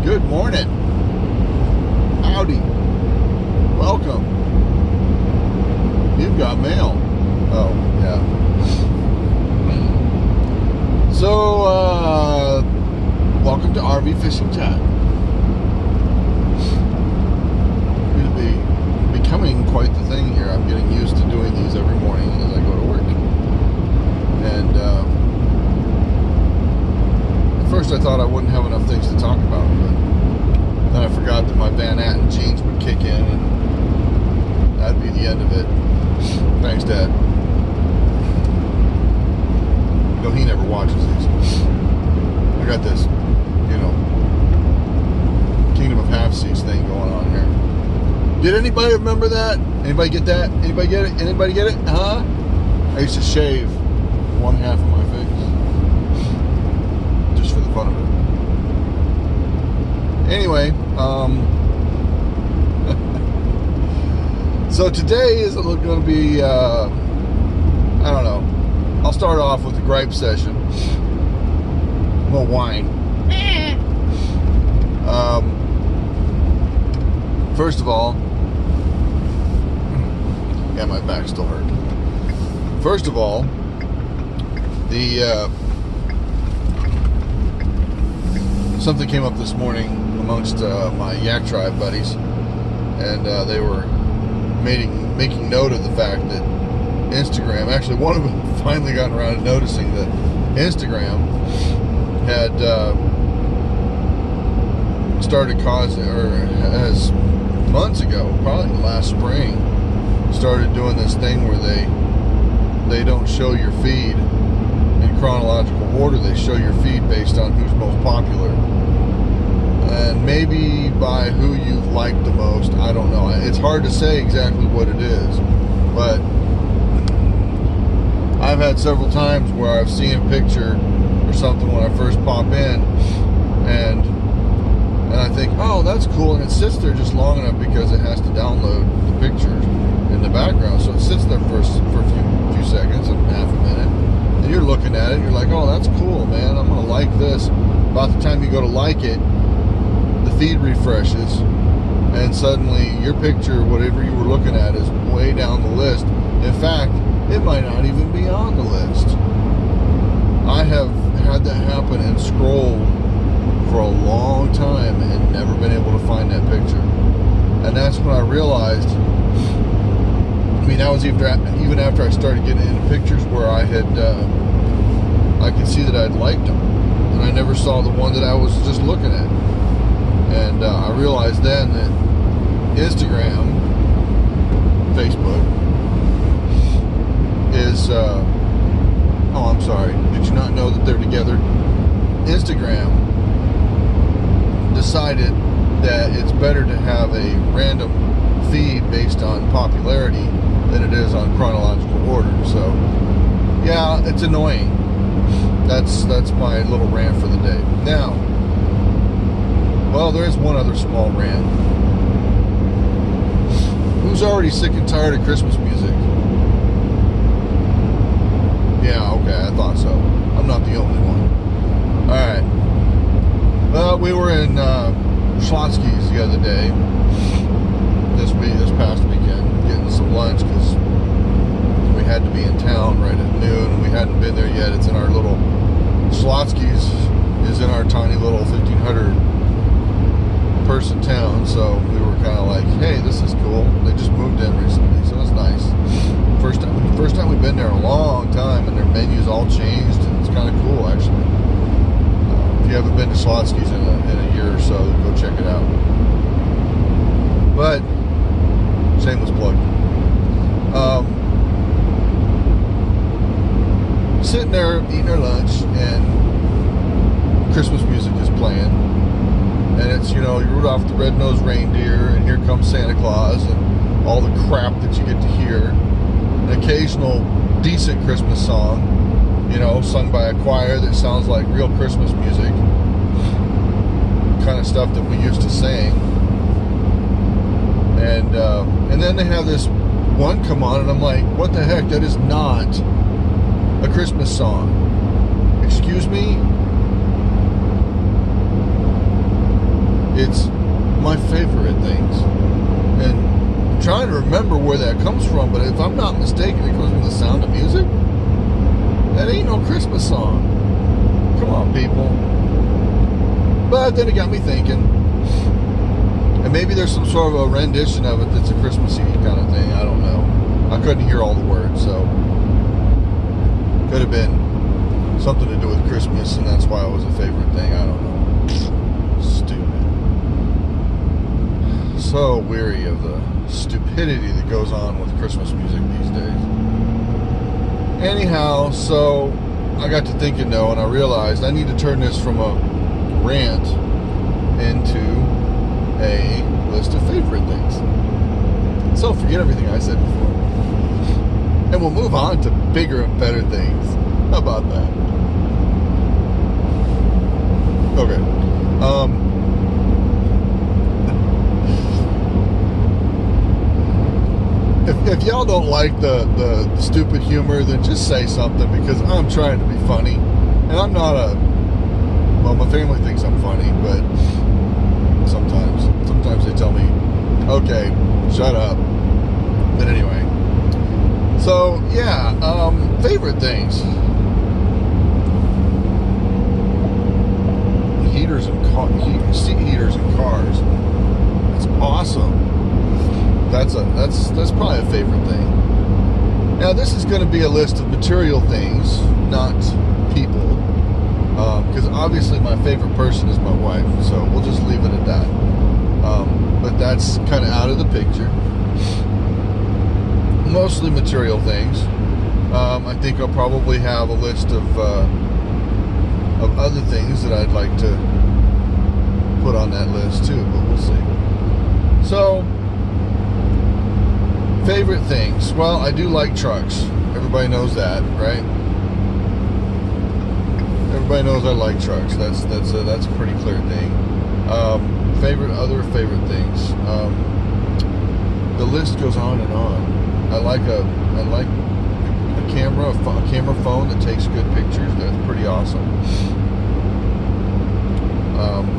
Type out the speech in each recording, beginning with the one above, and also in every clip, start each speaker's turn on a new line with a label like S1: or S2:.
S1: Good morning. Howdy. Welcome. You've got mail. Oh, yeah. So, welcome to RV Fishing Chat. It'll be becoming quite the thing here. I'm getting used to doing these every morning as I go to work. And, at first I thought I wouldn't have enough things to talk about, but then I forgot that my Van Atten jeans would kick in, and that'd be the end of it. Thanks, Dad. No, he never watches these. I got this, Kingdom of Half-Seas thing going on here. Did anybody remember that? Anybody get that? Anybody get it? Anybody get it? Huh? I used to shave one half of my face. Just for the fun of it. Anyway, so today is going to be, I don't know. I'll start off with a gripe session. Well, whine. First of all, yeah, my back still hurt. First of all, something came up this morning amongst my Yak Tribe buddies, and they were making note of the fact that Instagram, actually one of them finally got around to noticing that Instagram had started causing, or has months ago, probably last spring, started doing this thing where they don't show your feed in chronological order. They show your feed based on who's most popular, and maybe by who you've liked the most. I don't know. It's hard to say exactly what it is, but I've had several times where I've seen a picture or something when I first pop in, and I think, oh, that's cool, and it sits there just long enough because it has to download the pictures in the background, so it sits there for a few seconds, half a minute, and you're looking at it, and you're like, oh, that's cool, man, I'm gonna like this. About the time you go to like it, the feed refreshes, and suddenly your picture, whatever you were looking at, is way down the list. In fact, it might not even be on the list. I have had that happen and scrolled for a long time and never been able to find that picture. And that's when I realized, that was even after I started getting into pictures where I could see that I'd liked them, and I never saw the one that I was just looking at. And I realized then that Instagram, Facebook, is, I'm sorry, did you not know that they're together? Instagram decided that it's better to have a random feed based on popularity than it is on chronological order. So, yeah, it's annoying. That's my little rant for the day. Now, well, there's one other small rant. Who's already sick and tired of Christmas music? Yeah, okay, I thought so. I'm not the only one. Alright. Well, we were in Schlotzsky's the other day, this past weekend, getting some lunch because we had to be in town right at noon, and we hadn't been there yet. It's in our little, Schlotzsky's is in our tiny little 1,500 person town, so we were kind of like, hey, this is cool. They just moved in recently, so it's nice. First time we've been there in a long time, and their menu's all changed, and it's kind of cool, actually. If you haven't been to Schlotzsky's in a year or so, go check it out. But, shameless plug. Sitting there eating our lunch, and Christmas music is playing. And it's, Rudolph the Red-Nosed Reindeer, and Here Comes Santa Claus, and all the crap that you get to hear. An occasional decent Christmas song, sung by a choir that sounds like real Christmas music. Kind of stuff that we used to sing. And then they have this one come on, and I'm like, what the heck? That is not a Christmas song. Excuse me? It's my favorite things. And I'm trying to remember where that comes from, but if I'm not mistaken, it comes from The Sound of Music. That ain't no Christmas song. Come on, people. But then it got me thinking. And maybe there's some sort of a rendition of it that's a Christmassy kind of thing. I don't know. I couldn't hear all the words, so could have been something to do with Christmas, and that's why it was a favorite thing. I don't know. Stupid. So weary of the stupidity that goes on with Christmas music these days. Anyhow, so I got to thinking though, and I realized I need to turn this from a rant into a list of favorite things. So forget everything I said before. And we'll move on to bigger and better things. How about that? Okay. If y'all don't like the stupid humor, then just say something, because I'm trying to be funny. And I'm not well, my family thinks I'm funny, but sometimes they tell me, okay, shut up. But anyway. So, yeah, favorite things. Seat heaters in cars. That's awesome. That's probably a favorite thing. Now, this is going to be a list of material things, not people, because obviously my favorite person is my wife, so we'll just leave it at that. But that's kind of out of the picture. Mostly material things. I think I'll probably have a list of other things that I'd like to put on that list too, but we'll see. So, favorite things. Well, I do like trucks. Everybody knows that, right? Everybody knows I like trucks. That's a pretty clear thing. Other favorite things. The list goes on and on. I like a camera phone that takes good pictures. That's pretty awesome.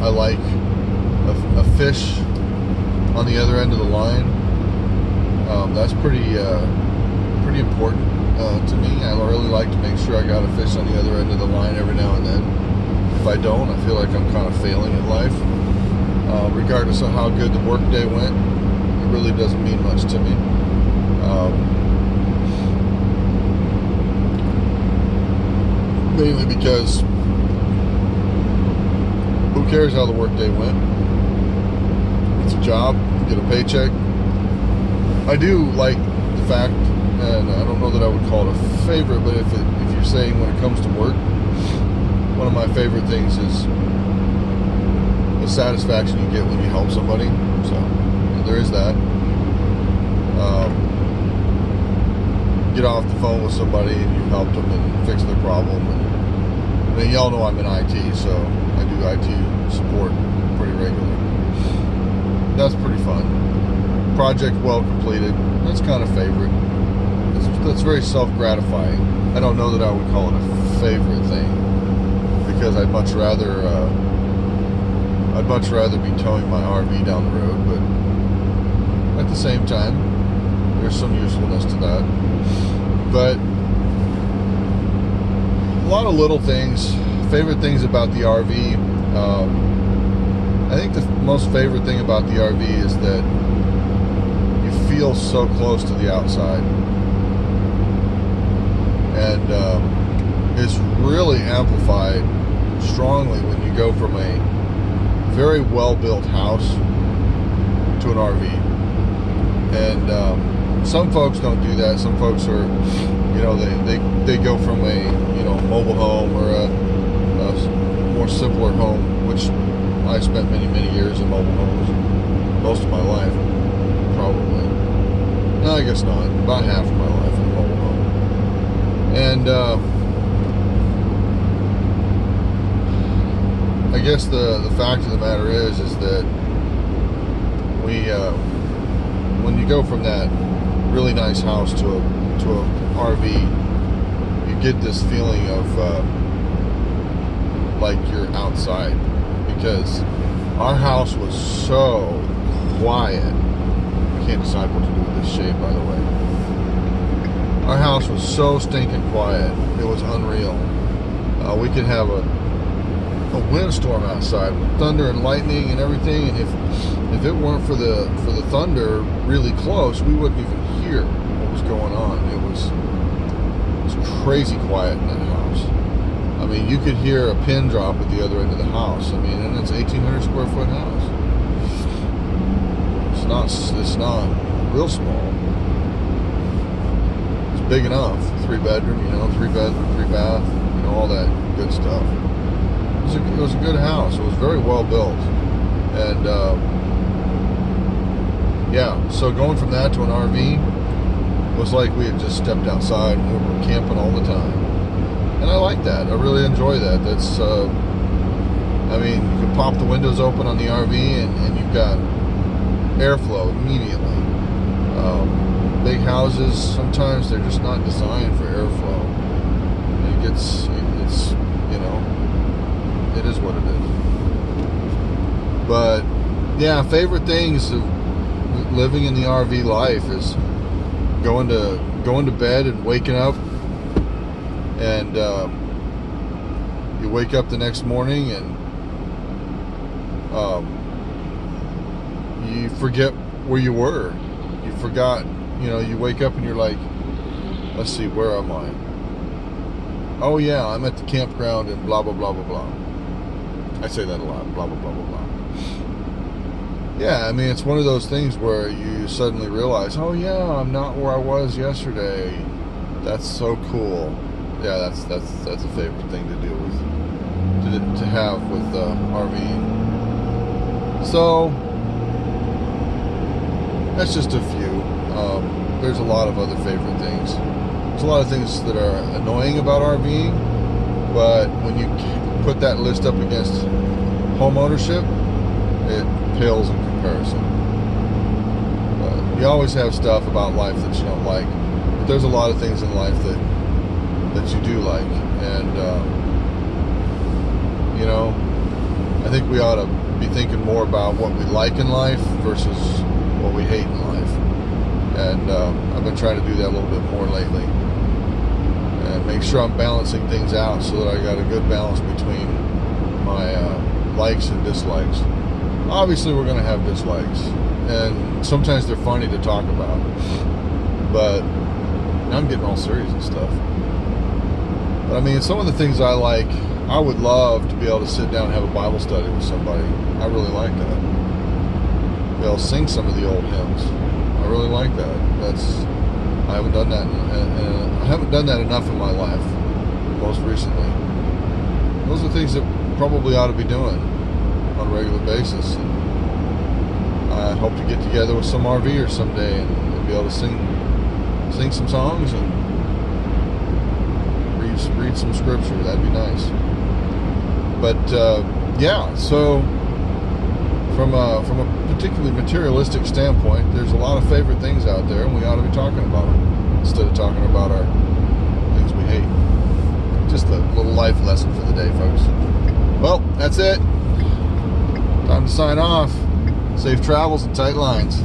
S1: I like a fish on the other end of the line. That's pretty important to me. I really like to make sure I got a fish on the other end of the line every now and then. If I don't, I feel like I'm kind of failing in life. Regardless of how good the work day went, it really doesn't mean much to me. Mainly because who cares how the workday went? It's a job, you get a paycheck. I do like the fact, and I don't know that I would call it a favorite, but if you're saying when it comes to work, one of my favorite things is the satisfaction you get when you help somebody. So there is that. Get off the phone with somebody and you helped them and fix their problem. And y'all know I'm in IT, so I do IT support pretty regularly. That's pretty fun. Project well completed. That's kind of favorite. That's very self-gratifying. I don't know that I would call it a favorite thing, because I'd much rather be towing my RV down the road, but at the same time, there's some usefulness to that. But a lot of little things, favorite things about the RV. I think the most favorite thing about the RV is that you feel so close to the outside, and it's really amplified strongly when you go from a very well-built house to an RV. And some folks don't do that. Some folks are, they go from a mobile home or a more simpler home, which I spent many years in mobile homes, most of my life, probably. No, I guess not. About half of my life in a mobile home. And I guess the fact of the matter is that when you go from that really nice house to a RV, you get this feeling of like you're outside, because Our house was so quiet. I can't decide what to do with this shade, by the way. Our house was so stinking quiet. It was unreal. We could have a windstorm outside with thunder and lightning and everything, and if it weren't for the thunder really close, we wouldn't even hear what was going on. It was crazy quiet in that house. I mean, you could hear a pin drop at the other end of the house. I mean, and it's 1,800 square foot house. It's not real small. It's big enough. 3-bedroom, 3-bedroom, 3-bath, all that good stuff. It was a good house. It was very well built. And yeah, so going from that to an RV was like we had just stepped outside and we were camping all the time. And I like that. I really enjoy that. That's, I mean, you can pop the windows open on the RV and you've got airflow immediately. Big houses, sometimes they're just not designed for airflow. And it's it is what it is. But yeah, favorite things of living in the RV life is going to bed and waking up, and you wake up the next morning and you forget where you were. You forgot, you wake up and you're like, let's see, where am I? Oh yeah, I'm at the campground and blah blah blah blah blah. I say that a lot, blah blah blah blah blah. Yeah, I mean, it's one of those things where you suddenly realize, oh yeah, I'm not where I was yesterday. That's so cool. Yeah, that's a favorite thing to do with to have with RVing. So that's just a few. There's a lot of other favorite things. There's a lot of things that are annoying about RVing, but when you put that list up against home ownership, it pales in comparison. You always have stuff about life that you don't like, but there's a lot of things in life that you do like, and I think we ought to be thinking more about what we like in life versus what we hate in life. And I've been trying to do that a little bit more lately, and make sure I'm balancing things out so that I got a good balance between my likes and dislikes. Obviously, we're going to have dislikes, and sometimes they're funny to talk about, but I'm getting all serious and stuff. But I mean, some of the things I like, I would love to be able to sit down and have a Bible study with somebody. I really like that. Be able to sing some of the old hymns. I really like that. I haven't done that. I haven't done that enough in my life. Most recently, those are things that probably ought to be doing on a regular basis. And I hope to get together with some RVers someday and be able to sing some songs and read some scripture. That'd be nice. But yeah, so from a particularly materialistic standpoint, there's a lot of favorite things out there, and we ought to be talking about them instead of talking about our things we hate. Just a little life lesson for the day, folks. Well, that's it. Time to sign off. Safe travels and tight lines.